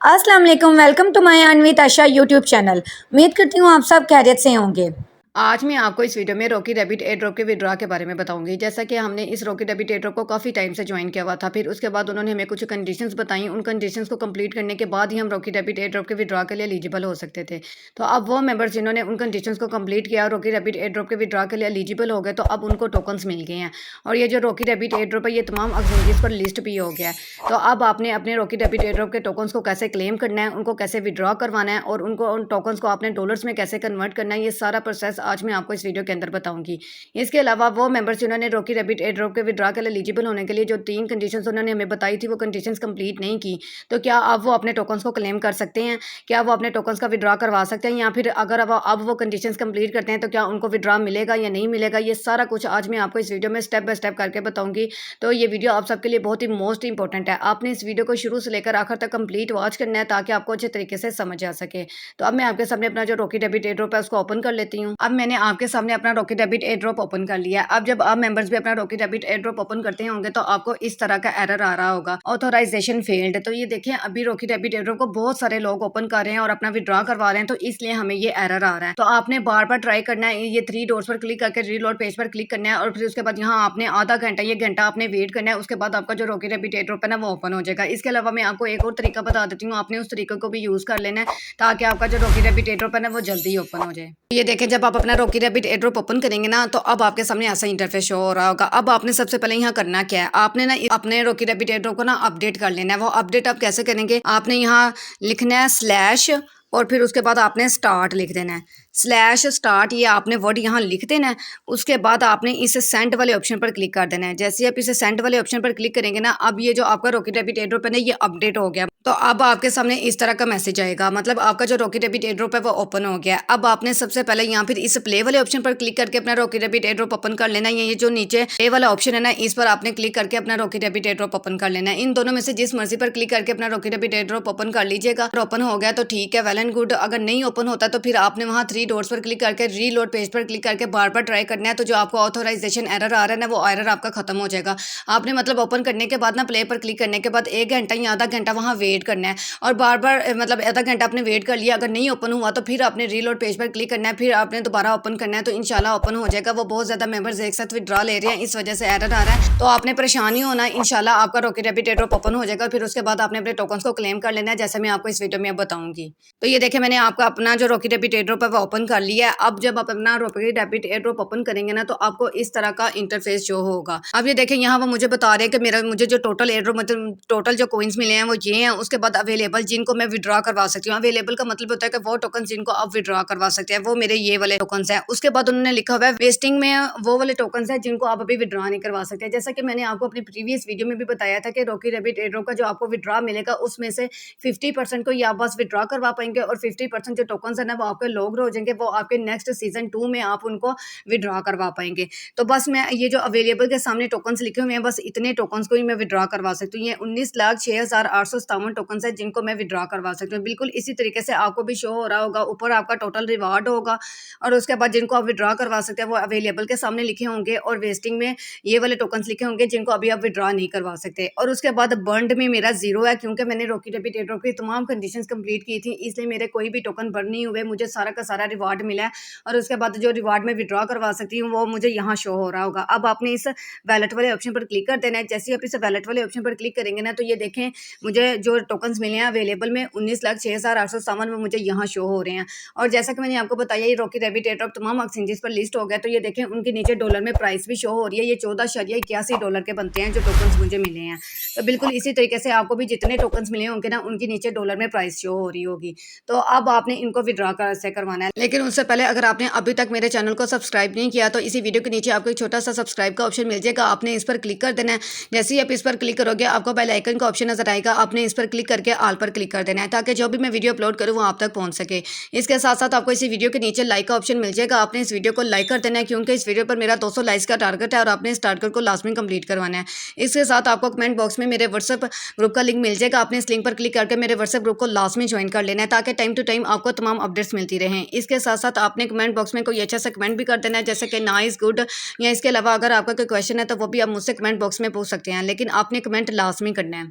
अस्सलाम वालेकुम, welcome to my Anvit Asha YouTube channel. उम्मीद करती हूँ आप सब खैरियत से होंगे। आज मैं आपको इस वीडियो में रॉकी रैबिट एयर ड्रॉप के विड्रॉ के बारे में बताऊंगी। जैसा कि हमने इस रॉकी रैबिट एयर ड्रॉप को काफ़ी टाइम से ज्वाइन किया हुआ था, फिर उसके बाद उन्होंने हमें कुछ कंडीशंस बताई। उन कंडीशंस को कंप्लीट करने के बाद ही हम रॉकी रैबिट एयर ड्रॉप के विड्रॉ के लिए एलिजिबल हो सकते थे। तो अब वो मेंबर्स जिन्होंने उन कंडीशंस को कंप्लीट किया, रॉकी रैबिट एयर ड्रॉप के विड्रॉ के लिए एलिजिबल हो गए, तो अब उनको टोकन्स मिल गए हैं। और ये जो रॉकी रैबिट एयर ड्रॉप है, ये तमाम एक्सचेंजेस पर लिस्ट भी हो गया है। तो अब आपने अपने रॉकी रैबिट एयर ड्रॉप के टोकन्स को कैसे क्लेम करना है, उनको कैसे विड्रॉ करवाना है और उनको उन टोकन्स को आपने डॉलर्स में कैसे कन्वर्ट करना है, ये सारा प्रोसेस आज मैं आपको इस वीडियो के अंदर बताऊंगी। इसके अलावा वो मेंबर्स जिन्होंने रॉकी रैबिट एयर ड्रॉप के विड्रॉ के लिए एलिजिबल होने के लिए जो 3 कंडीशंस उन्होंने हमें बताई थी, वो कंडीशंस कंप्लीट नहीं की, तो क्या अब वो अपने टोकन्स को क्लेम कर सकते हैं? क्या वो अपने टोकन्स का विड्रॉ करवा सकते हैं, या फिर अगर अब वो कंडीशंस कंप्लीट करते हैं तो क्या उनको विड्रॉ मिलेगा या नहीं मिलेगा? ये सारा कुछ आज मैं आपको इस वीडियो में स्टेप बाय स्टेप करके बताऊंगी। तो ये वीडियो आप सबके लिए बहुत ही मोस्ट इंपॉर्टेंट है। आपने इस वीडियो को शुरू से लेकर आखिर तक कंप्लीट वॉच करना है ताकि आपको अच्छे तरीके से समझ आ सके। तो अब मैं आपके सामने अपना जो रॉकी रैबिट एयर ड्रॉप है उसको ओपन कर लेती हूँ। अब मैंने आपके सामने अपना Rocky rabbit air drop open कर लिया है। अब जब आप मेंबर्स भी अपना Rocky rabbit air drop open करते होंगे तो आपको इस तरह का एरर आ रहा होगा, ऑथराइजेशन फेल्ड। तो ये देखें, अभी रॉकी रैबिट एयर ड्रॉप को बहुत सारे लोग ओपन कर रहे हैं और अपना विड्रॉ करवा रहे हैं, तो इसलिए हमें ये एरर आ रहा है। तो आपने बार बार ट्राई करना है, ये 3 डॉट्स पर क्लिक करके रीलोड पेज पर क्लिक करना है और फिर उसके बाद यहाँ आपने आधा घंटा, ये घंटा आपने वेट करना है। उसके बाद आपका जो रॉकी रैबिट एयर ड्रॉप है ना, वो ओपन हो जाएगा। इसके अलावा मैं आपको एक और तरीका बता देती हूँ, आपने उस तरीके को भी यूज कर लेना है ताकि आपका जो रॉकी रैबिट एयर ड्रॉप है ना, वो जल्दी ओपन हो जाए। ये देखें, जब आप अपना Rocky rabbit air drop open करेंगे ना, तो अब आपके सामने ऐसा इंटरफेस शो हो रहा होगा। अब आपने सबसे पहले यहाँ करना क्या है, आपने ना अपने रॉकी रैबिट एयर ड्रॉप को ना अपडेट कर लेना है। वो अपडेट आप कैसे करेंगे, आपने यहाँ लिखना है स्लैश और फिर उसके बाद आपने स्टार्ट लिख देना है, स्लैश स्टार्ट, ये आपने वर्ड यहाँ लिख देना है। उसके बाद आपने इस सेंड वाले ऑप्शन पर क्लिक कर देना है। जैसे ही आप इसे सेंड वाले ऑप्शन पर क्लिक करेंगे ना, अब ये जो आपका रॉकी रैबिट एयर ड्रॉप है ना, ये अपडेट हो गया। तो अब आपके सामने इस तरह का मैसेज आएगा, मतलब आपका जो रॉकी रैबिट एयर ड्रॉप है वो ओपन हो गया। अब आपने सबसे पहले यहाँ फिर इस प्ले वाले ऑप्शन पर क्लिक करके अपना Rocky rabbit air drop open कर लेना है। ये जो नीचे प्ले वाला ऑप्शन है ना, इस पर आपने क्लिक करके अपना Rocky rabbit air drop open कर लेना है। इन दोनों में से जिस मर्जी पर क्लिक करके अपना Rocky rabbit air drop open कर लीजिएगा। ओपन हो गया तो ठीक है, वेल एंड गुड। अगर नहीं ओपन होता तो फिर आपने वहाँ 3 डॉट्स पर क्लिक करके रीलोड पेज पर क्लिक करके बार बार ट्राई करना है। तो जो आपको ऑथराइजेशन एरर आ रहा है ना, वो एरर आपका खत्म हो जाएगा। आपने मतलब ओपन करने के बाद ना, प्ले पर क्लिक करने के बाद 1 घंटा या आधा घंटा वहाँ वेट करना है और बार बार मतलब आधा घंटा आपने वेट कर लिया। अगर नहीं ओपन हुआ तो फिर आपने रीलोड पेज पर क्लिक करना है, फिर आपने दोबारा ओपन करना है, तो इंशाल्लाह ओपन हो जाएगा। वो बहुत ज़्यादा मेंबर्स एक साथ विड्रॉ ले रहे हैं, इस वजह से एरर आ रहा है। तो आपने परेशान नहीं होना, इंशाल्लाह आपका Rocky rabbit air drop open हो जाएगा। फिर उसके बाद आपने अपने टोकन्स को क्लेम कर लेना है, जैसे मैं आपको इस वीडियो में अब बताऊंगी। तो ये देखें, मैंने आपका अपना जो रॉकी रैबिट एयर ड्रॉप है वो ओपन कर लिया है। अब जब आप अपना Rocky rabbit air drop open करेंगे ना, तो आपको इस तरह का इंटरफेस शो होगा। अब ये देखें, यहाँ वो मुझे बता रहे हैं कि मुझे जो टोटल एयर ड्रॉप मतलब टोटल जो कॉइन्स मिले हैं वो ये हैं। उसके बाद अवेलेबल जिनको मैं विड्रॉ करवा सकती हूँ, अवेलेबल का मतलब होता है कि वो टोकन जिनको आप विड्रॉ करवा सकते हैं, वो मेरे ये वाले टोकन्स हैं। उसके बाद उन्होंने लिखा हुआ है वेस्टिंग में वो वाले टोकन्स हैं जिनको आप अभी विड्रॉ नहीं करवा सकते। जैसा कि मैंने आपको अपनी प्रीवियस वीडियो में भी बताया था कि रॉकी रैबिट एयर ड्रॉप का जो आपको विड्रॉ मिलेगा, उसमें से 50% को या बस विड्रॉ करवा पाएंगे और 50% जो टोकन्स है ना, वो आपके लॉग्ड हो जाएंगे, वो आपके नेक्स्ट सीजन 2 में आप उनको विड्रॉ करवा पाएंगे। तो बस मैं ये जो अवेलेबल के सामने टोकन्स लिखे हुए हैं, बस इतने टोकन्स को ही मैं विड्रॉ करवा सकती हूँ। ये 19,06,857 टोकन्स है जिनको मैं विड्रॉ करवा सकती हूँ। बिल्कुल इसी तरीके से आपको भी शो हो रहा होगा, ऊपर आपका टोटल रिवार्ड होगा और उसके बाद जिनको आप विड्रॉ करवा सकते हैं वो अवेलेबल के सामने लिखे होंगे और वेस्टिंग में ये वाले टोकन्स लिखे होंगे जिनको अभी आप विड्रॉ नहीं करवा सकते। और उसके बाद बर्न्ड में मेरा 0 है, क्योंकि मैंने रॉकी रैबिट एयर ड्रॉप की तमाम कंडीशंस कंप्लीट की थी, इसलिए मेरे कोई भी टोकन बर्न नहीं हुए, मुझे सारा का सारा रिवार्ड मिला है। और उसके बाद जो रिवार्ड में विड्रॉ करवा सकती हूँ वो मुझे यहाँ शो हो रहा होगा। अब आपने इस वैलेट वाले ऑप्शन पर क्लिक कर देना है। जैसे ही आप इस वैलेट वाले ऑप्शन पर क्लिक करेंगे ना, तो ये देखें, मुझे जो टोकन्स मिले हैं अवेलेबल में 19,06,857 में मुझे यहाँ शो हो रहे हैं। और जैसा कि मैंने आपको बताया, ये रॉकी रैबिट एयर ड्रॉप तमाम एक्सचेंजेस पर लिस्ट हो गया। तो ये देखें, उनके नीचे डॉलर में प्राइस भी शो हो रही है। ये 14.81 डॉलर के बनते हैं जो टोकन्स मुझे मिले हैं। तो बिल्कुल इसी तरीके से आपको भी जितने टोकन्स मिले होंगे ना, उनके नीचे डॉलर में प्राइस शो हो रही होगी। तो अब आपने इनको विड्रॉ कैसे करवाना है, लेकिन उससे पहले अगर आपने अभी तक मेरे चैनल को सब्सक्राइब नहीं किया तो इसी वीडियो के नीचे आपको एक छोटा सा सब्सक्राइब का ऑप्शन मिल जाएगा, आपने इस पर क्लिक कर देना है। जैसे ही आप इस पर क्लिक करोगे, आपको बेल आइकन का ऑप्शन नजर आएगा, आपने इस पर क्लिक करके ऑल पर क्लिक कर देना है ताकि जो भी मैं वीडियो अपलोड करूँ वो आप तक पहुंच सके। इसके साथ साथ आपको इसी वीडियो के नीचे लाइक का ऑप्शन मिल जाएगा, आपने इस वीडियो को लाइक कर देना है क्योंकि इस वीडियो पर मेरा 200 लाइक्स का टारगेट है और आपने इस टारगेट को लास्ट में कंप्लीट करवाना है। इसके साथ आपको कमेंट बॉक्स में मेरे व्हाट्सएप ग्रुप का लिंक मिल जाएगा, आपने इस लिंक पर क्लिक करके मेरे व्हाट्सएप ग्रुप को लास्ट में ज्वाइन कर लेना है ताकि टाइम टू टाइम आपको तमाम अपडेट्स मिलती रहें। इसके साथ साथ आपने कमेंट बॉक्स में कोई अच्छा सा कमेंट भी कर देना है, जैसे कि नाइस, गुड, या इसके अलावा अगर आपका कोई क्वेश्चन है तो वो भी आप मुझसे कमेंट बॉक्स में पूछ सकते हैं, लेकिन आपने कमेंट लास्ट में करना है।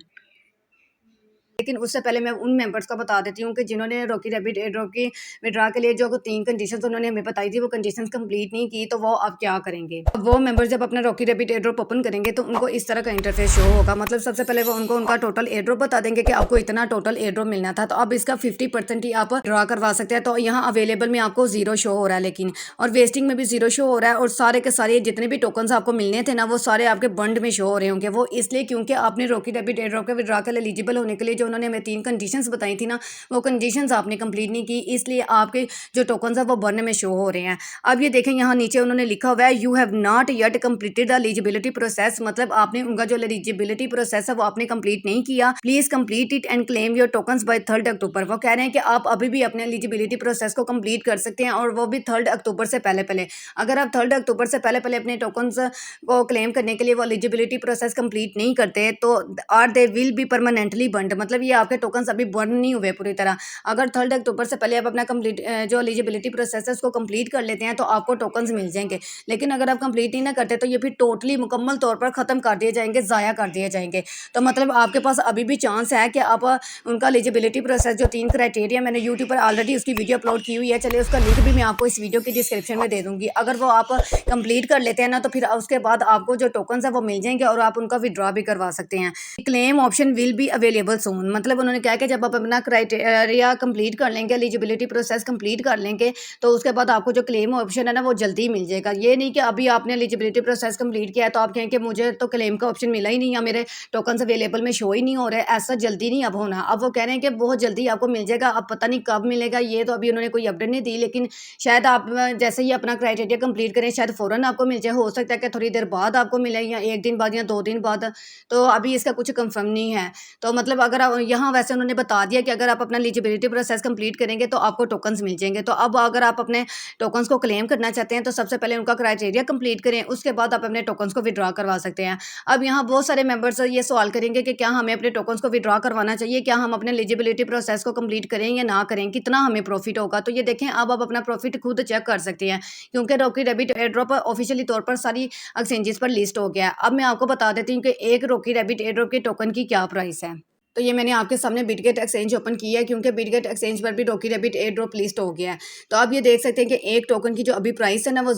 लेकिन उससे पहले मैं उन मेंबर्स को बता देती हूँ कि जिन्होंने रॉकी रैबिट एयर ड्रॉप की विड्रा के लिए जो 3 कंडीशंस उन्होंने हमें बताई थी, वो कंडीशंस कंप्लीट नहीं की, तो वो अब क्या करेंगे। वो मेंबर्स जब अपना Rocky rabbit air drop open करेंगे तो उनको इस तरह का इंटरफेस शो होगा। मतलब सबसे पहले वो उनको उनका टोटल एयर ड्रॉप बता देंगे कि आपको इतना टोटल एयर ड्रॉप मिलना था, तो अब इसका 50% ही आप ड्रा करवा सकते हैं। तो यहाँ अवेलेबल में आपको 0 शो हो रहा है, लेकिन और वेस्टिंग में भी 0 शो हो रहा है, और सारे के सारे जितने भी टोकन आपको मिलने थे ना, वो सारे आपके बंड में शो हो रहे होंगे। वो इसलिए क्योंकि आपने रॉकी रैबिट एयर ड्रॉप के विड्रा के लिए एलिजिबल होने के लिए जो उन्होंने हमें 3 कंडीशंस बताई थी ना, वो कंडीशंस आपने कंप्लीट नहीं की, इसलिए आपके जो टोकन है वो बर्न में शो हो रहे हैं। अब ये देखें, यहाँ नीचे उन्होंने लिखा हुआ है you have not yet completed the eligibility process. मतलब आपने उनका जो एलिजिबिलिटी प्रोसेस है वो आपने कंप्लीट नहीं किया। Please complete it and claim your tokens by 3 October. वो कह रहे हैं कि आप अभी भी अपने एलिजिबिलिटी प्रोसेस को कंप्लीट कर सकते हैं, और वो भी 3 अक्टूबर से पहले पहले। अगर आप 3 अक्टूबर से पहले पहले अपने टोकन्स को क्लेम करने के लिए वो एलिजिबिलिटी प्रोसेस कंप्लीट नहीं करते, तो are they will be permanently burned. मतलब ये आपके टोकन्स अभी बर्न नहीं हुए पूरी तरह। अगर 3 अक्टूबर से पहले आप अपना कंप्लीट जो एलिजिबिलिटी प्रोसेस है उसको कंप्लीट कर लेते हैं तो आपको टोकन्स मिल जाएंगे। लेकिन अगर आप कंप्लीट ही ना करते तो ये फिर टोटली मुकम्मल तौर पर ख़त्म कर दिए जाएंगे, ज़ाया कर दिए जाएंगे। तो मतलब आपके पास अभी भी चांस है कि आप उनका एलिजिबिलिटी प्रोसेस जो 3 क्राइटेरिया, मैंने यूट्यूब पर ऑलरेडी उसकी वीडियो अपलोड की हुई है, चलिए उसका लिंक भी मैं आपको इस वीडियो की डिस्क्रिप्शन में दे दूँगी। अगर वो आप कंप्लीट कर लेते हैं ना, तो फिर उसके बाद आपको जो टोकन्स है वो मिल जाएंगे और आप उनका विड्रॉ भी करवा सकते हैं। Claim option will be available सून। मतलब उन्होंने कहा कि जब आप अपना क्राइटेरिया कंप्लीट कर लेंगे, एलिजिबिलिटी प्रोसेस कंप्लीट कर लेंगे, तो उसके बाद आपको जो क्लेम ऑप्शन है ना वो जल्दी मिल जाएगा। ये नहीं कि अभी आपने एलिजिबिलिटी प्रोसेस कंप्लीट किया है तो आप कहें कि मुझे तो क्लेम का ऑप्शन मिला ही नहीं, या मेरे टोकन्स अवेलेबल में शो ही नहीं हो रहे। ऐसा जल्दी नहीं अब होना। अब वो कह रहे हैं कि बहुत जल्दी आपको मिल जाएगा। अब पता नहीं कब मिलेगा, ये तो अभी उन्होंने कोई अपडेट नहीं दी, लेकिन शायद आप जैसे ही अपना क्राइटेरिया कंप्लीट करें शायद फ़ौरन आपको मिल जाए। हो सकता है कि थोड़ी देर बाद आपको मिले, या 1 दिन बाद या 2 दिन बाद। तो अभी इसका कुछ कंफर्म नहीं है। तो मतलब अगर आप यहाँ, वैसे उन्होंने बता दिया कि अगर आप अपना एलिजिबिलिटी प्रोसेस कंप्लीट करेंगे तो आपको टोकन्स मिल जाएंगे। तो अब अगर आप अपने टोकन्स को क्लेम करना चाहते हैं तो सबसे पहले उनका क्राइटेरिया कंप्लीट करें, उसके बाद आप अपने टोकन्स को विड्रॉ करवा सकते हैं। अब यहाँ बहुत सारे मेंबर्स ये सवाल करेंगे कि क्या हमें अपने टोकन्स को विड्रॉ करवाना चाहिए, क्या हम अपने एलिजिबिलिटी प्रोसेस को कंप्लीट करें या ना करें, कितना हमें प्रॉफिट होगा। तो ये देखें, अब आप अपना प्रॉफिट खुद चेक कर सकते हैं, क्योंकि Rocky rabbit air drop officially तौर पर सारी एक्सचेंजेस पर लिस्ट हो गया है। अब मैं आपको बता देती हूँ कि एक रॉकी रैबिट एयर ड्रॉप के टोकन की क्या प्राइस है। तो ये मैंने आपके सामने बिटगेट एक्सचेंज ओपन किया है, क्योंकि बिटगेट एक्सचेंज पर भी Rocky rabbit air drop list हो गया है। तो आप ये देख सकते हैं कि एक टोकन की जो अभी प्राइस है ना वो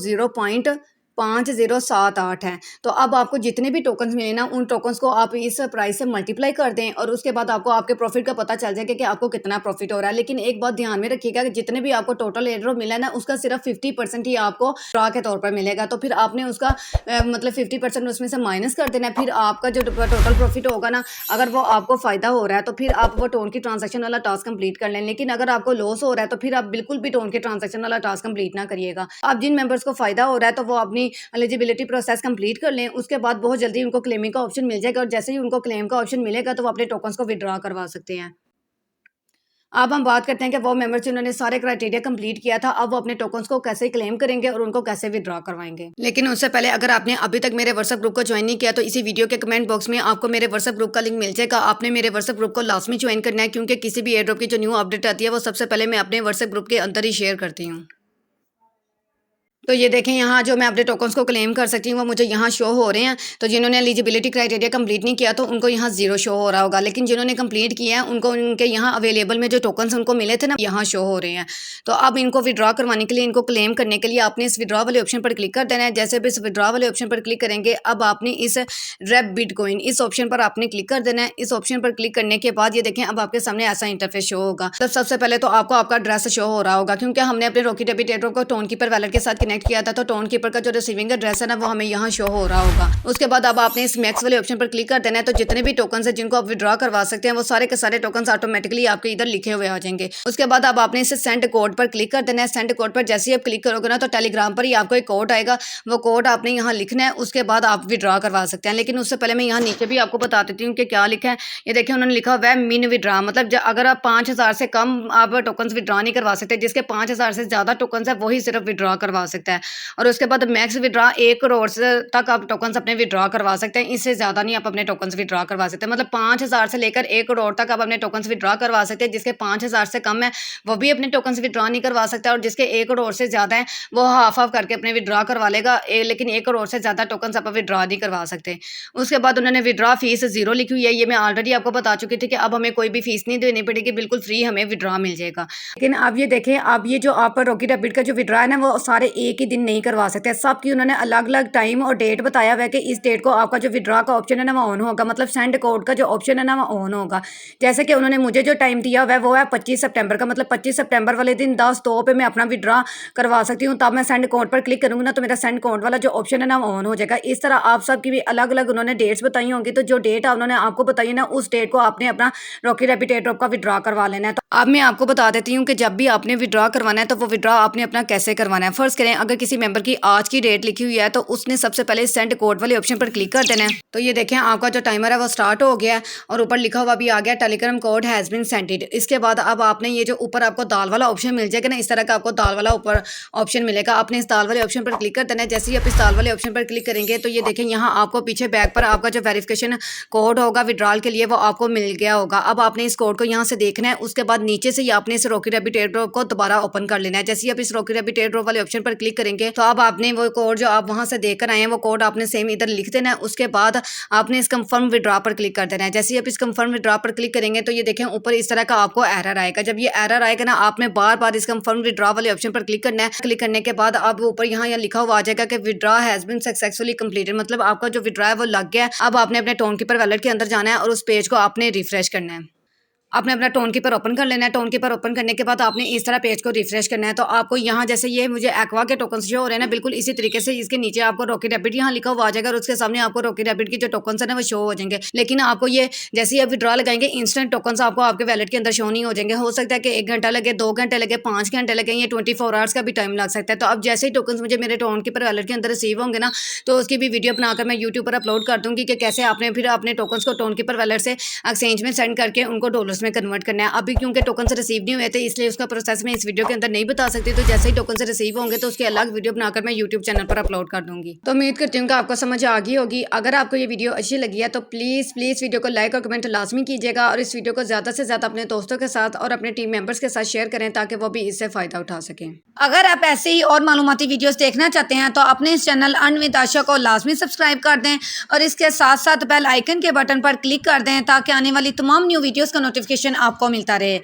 0.5078 है। तो अब आपको जितने भी टोकन्स मिले ना, उन टोकन्स को आप इस प्राइस से मल्टीप्लाई कर दें, और उसके बाद आपको आपके प्रॉफिट का पता चल जाएगा कि आपको कितना प्रॉफिट हो रहा है। लेकिन एक बात ध्यान में रखिएगा कि जितने भी आपको टोटल एयर ड्रॉप मिला है ना, उसका सिर्फ 50% ही आपको ड्रॉ के तौर पर मिलेगा। तो फिर आपने उसका मतलब 50% उसमें से माइनस कर देना है। फिर आपका जो टोटल प्रॉफिट होगा ना, अगर वो आपको फ़ायदा हो रहा है तो फिर आप वो टोन की ट्रांजैक्शन वाला टास्क कंप्लीट कर लें। लेकिन अगर आपको लॉस हो रहा है तो फिर आप बिल्कुल भी टोन के ट्रांजैक्शन वाला टास्क कंप्लीट ना करिएगा। अब जिन मेंबर्स को फ़ायदा हो रहा है तो वो अपनी एलिजिबिलिटी प्रोसेस कंप्लीट कर लें, उसके बाद बहुत जल्दी उनको क्लेमिंग का ऑप्शन मिल जाएगा, और जैसे ही उनको क्लेम का ऑप्शन मिलेगा तो वो अपने टोकन्स को विड्रॉ करवा सकते हैं। अब हम बात करते हैं कि वो मेंबर्स जिन्होंने सारे क्राइटेरिया कंप्लीट किया था, अब वो अपने टोकन्स को कैसे क्लेम करेंगे और उनको कैसे विड्रॉ करवाएंगे। लेकिन उससे पहले अगर आपने अभी तक मेरे व्हाट्सएप ग्रुप को ज्वाइन नहीं किया तो इसी वीडियो के कमेंट बॉक्स में आपको मेरे व्हाट्सएप ग्रुप का लिंक मिल जाएगा। आपने मेरे व्हाट्सएप ग्रुप को लास्ट में ज्वाइन करना है, क्योंकि किसी भी एयर ड्रॉप की जो न्यू अपडेट आती है वो सबसे पहले मैं अपने व्हाट्सएप ग्रुप के अंदर ही शेयर करती हूँ। तो ये देखें, यहाँ जो मैं अपने टोकन्स को क्लेम कर सकती हूँ वो मुझे यहाँ शो हो रहे हैं। तो जिन्होंने एलिजिबिलिटी क्राइटेरिया कंप्लीट नहीं किया तो उनको यहाँ 0 शो हो रहा होगा, लेकिन जिन्होंने कंप्लीट किया है उनको उनके यहाँ अवेलेबल में जो टोकन्स उनको मिले थे ना, यहाँ शो हो रहे हैं। तो अब इनको विड्रॉ करवाने के लिए, इनको क्लेम करने के लिए आपने इस विड्रॉ वाले ऑप्शन पर क्लिक कर देना है। जैसे भी इस विड्रॉ वाले ऑप्शन पर क्लिक करेंगे, अब आपने इस रेप बिटकॉइन इस ऑप्शन पर आपने क्लिक कर देना है। इस ऑप्शन पर क्लिक करने के बाद ये देखें, अब आपके सामने ऐसा इंटरफेस शो होगा। तो सबसे पहले तो आपको आपका एड्रेस शो हो रहा होगा, क्योंकि हमने अपने रॉकी रैबिट एयर ड्रॉप को टोन कीपर वैलेट के साथ कनेक्ट किया था। तो टोन कीपर का जो रिसीविंग एड्रेस है ना वो हमें यहाँ शो हो रहा होगा। उसके बाद अब आपने इस मैक्स वाले ऑप्शन पर क्लिक कर देना है। तो जितने भी टोकन है जिनको आप विड्रॉ करवा सकते हैं वो सारे के सारे टोकन ऑटोमेटिकली आपके इधर लिखे हुए आ जाएंगे। उसके बाद अब आपने इसे सेंड कोड पर क्लिक कर देना है। सेंड कोड पर जैसे ही आप क्लिक करोगे ना तो टेलीग्राम पर ही आपको एक कोड आएगा, वो कोड आपने यहाँ लिखना है, उसके बाद आप विड्रॉ करवा सकते हैं। लेकिन उससे पहले मैं यहाँ नीचे भी आपको बता देती हूँ कि क्या लिखा है। ये देखिए, उन्होंने लिखा हुआ है मिन विड्रॉ, मतलब अगर आप 5000 से कम आप टोकन विड्रॉ नहीं करवा सकते, जिसके 5000 से ज़्यादा टोकन है वही सिर्फ विड्रॉ करवा सकते हैं। सकता है। और उसके बाद मैक्स विड्रा 1 करोड़ से तक आप टोकन्स अपने विड्रा करवा सकते हैं, इससे ज़्यादा नहीं आप अपने टोकन्स विड्रा करवा सकते। मतलब 5,000 से लेकर 1 करोड़ तक आप अपने टोकन्स विड्रा करवा सकते हैं। जिसके 5,000 से कम है वो भी अपने टोकन्स विड्रा नहीं करवा सकता, और जिसके 1 करोड़ से ज़्यादा है वो हाफ ऑफ करके अपने विड्रा करवा लेगा, लेकिन 1 करोड़ से ज़्यादा टोकन्स आप विड्रा नहीं करवा सकते। उसके बाद उन्होंने विड्रा फीस 0 लिखी हुई है, ये मैं ऑलरेडी आपको बता चुकी थी कि अब हमें कोई भी फीस नहीं देनी पड़ेगी, बिल्कुल फ्री हमें विड्रा मिल जाएगा। लेकिन अब ये देखें, अब ये जो आप रॉकी डेबिट का जो विड्रा है ना, वो सारे एक ही दिन नहीं करवा सकते। सबकी उन्होंने अलग अलग टाइम और डेट बताया हुआ है कि इस डेट को आपका जो विड्रा का ऑप्शन है ना वो ऑन होगा, मतलब सेंड कोड का जो ऑप्शन है ना वो ऑन होगा। जैसे कि उन्होंने मुझे जो टाइम दिया हुआ है वो है 25 सितंबर का, मतलब 25 सितंबर वाले दिन 10:02 पे मैं अपना विड्रा करवा सकती हूँ। तब मैं सेंड कोड पर क्लिक करूँगी ना तो मेरा सेंड कोड वाला जो ऑप्शन है ना वो ऑन हो जाएगा। इस तरह आप सबकी भी अलग अलग उन्होंने डेट्स बताई होंगी, तो जो डेट उन्होंने आपको बताई ना उस डेट को आपने अपना रॉकी डेबिट एयरड्रॉप का विड्रा करवा लेना है। तो अब मैं आपको बता देती हूँ कि जब भी आपने विड्रा करवाना है तो वो विड्रा आपने अपना कैसे करवाना है। फर्स्ट करें, अगर किसी मेंबर की आज की डेट लिखी हुई है तो उसने सबसे पहले सेंड कोड वाले ऑप्शन पर क्लिक कर देना है। तो ये देखें आपका जो टाइमर है वो स्टार्ट हो गया है और ऊपर लिखा हुआ भी आ गया Telegram code has been sented. इसके बाद अब आपने ये जो ऊपर आपको दाल वाला ऑप्शन मिल जाएगा ना, इस तरह का आपको दाल वाला ऊपर ऑप्शन मिलेगा, आपने इस दाल वाले ऑप्शन पर क्लिक कर देना है। जैसे ही आप इस दाल वाले ऑप्शन पर क्लिक करेंगे तो ये देखें यहाँ आपको पीछे बैक पर आपका जो वेरिफिकेशन कोड होगा विड्रॉल के लिए वो आपको मिल गया होगा। अब आपने इस कोड को यहाँ से देखना है, उसके बाद नीचे से ही आपने इस रॉकी डेबिट एयरड्रॉप को दोबारा ओपन कर लेना है। जैसे ही आप इस रॉकी डेबिट एयरड्रॉप वाले ऑप्शन पर क्लिक करेंगे तो अब आपने वो कोड जो आप वहाँ से देखकर आए हैं वो कोड आपने सेम इधर लिख देना है। उसके बाद आपने इस कंफर्म विड्रॉ पर क्लिक कर देना है। जैसे ही आप इस कंफर्म विड्रॉ पर क्लिक करेंगे तो ये देखें ऊपर इस तरह का आपको एरर आएगा। जब ये एरर आएगा ना आपने बार बार इस कंफर्म विड्रॉ वाले ऑप्शन पर क्लिक करना है। क्लिक करने के बाद अब ऊपर यहाँ लिखा हुआ आ जाएगा कि withdraw has been successfully completed, मतलब आपका जो विड्रॉ है वो लग गया है। अब आपने अपने टोन कीपर वॉलेट के अंदर जाना है और उस पेज को आपने रिफ्रेश करना है। आपने अपना टोन कीपर ओपन कर लेना है। टोन कीपर ओपन करने के बाद आपने इस तरह पेज को रिफ्रेश करना है। तो आपको यहाँ जैसे ये मुझे एक्वा के टोकन शो हो रहे हैं ना, बिल्कुल इसी तरीके से इसके नीचे आपको रॉकी डेबिट यहाँ लिखा हुआ आ जाएगा और उसके सामने आपको रॉकी डेबिट की जो टोकन है ना वो शो हो जाएंगे। लेकिन आपको ये जैसे ही आप विड्रॉ लगाएंगे इंस्टेंट टोकन आपको आपके वैलेट के अंदर शो नहीं हो जाएंगे। हो सकता है कि 1 घंटा लगे, 2 घंटे लगे, 5 घंटे लगे, या 24 आवर्स का भी टाइम लग सकता है। तो अब जैसे ही टोकन मुझे मेरे टोन कीपर वैलेट के अंदर रिसीव होंगे ना तो उसकी भी वीडियो बनाकर मैं यूट्यूब पर अपलोड कर दूंगी कि कैसे आपने फिर अपने टोकन को टोन कीपर वैलेट से एक्सचेंज में सेंड करके उनको डॉलर्स में कन्वर्ट करना है। अभी क्योंकि टोकन से रिसीव नहीं हुए थे इसलिए उसका प्रोसेस मैं इस वीडियो के अंदर नहीं बता सकती। तो जैसे ही टोकन से रिसीव होंगे तो उसकी अलग वीडियो बनाकर मैं यूट्यूब चैनल पर अपलोड कर दूंगी। तो उम्मीद करती हूँ कि आपको समझ आ गई होगी। अगर आपको ये वीडियो अच्छी लगी है तो प्लीज़ वीडियो को लाइक और कमेंट लाजमी कीजिएगा और इस वीडियो को ज़्यादा से ज़्यादा अपने दोस्तों के साथ और अपने टीम मेंबर्स के साथ शेयर करें ताकि वो भी इससे फ़ायदा उठा सकें। अगर आप ऐसे ही और मालूमाती वीडियोस देखना चाहते हैं तो अपने इस चैनल अर्न विद आशा को लाजमी सब्सक्राइब कर दें और इसके साथ साथ बेल आइकन के बटन पर क्लिक कर दें ताकि आने वाली तमाम न्यू वीडियोस का नोटिफिकेशन आपको मिलता रहे।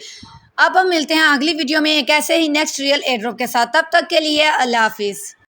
अब हम मिलते हैं अगली वीडियो में एक ऐसे ही नेक्स्ट रियल एयरड्रॉप के साथ। तब तक के लिए अल्लाह हाफिज़।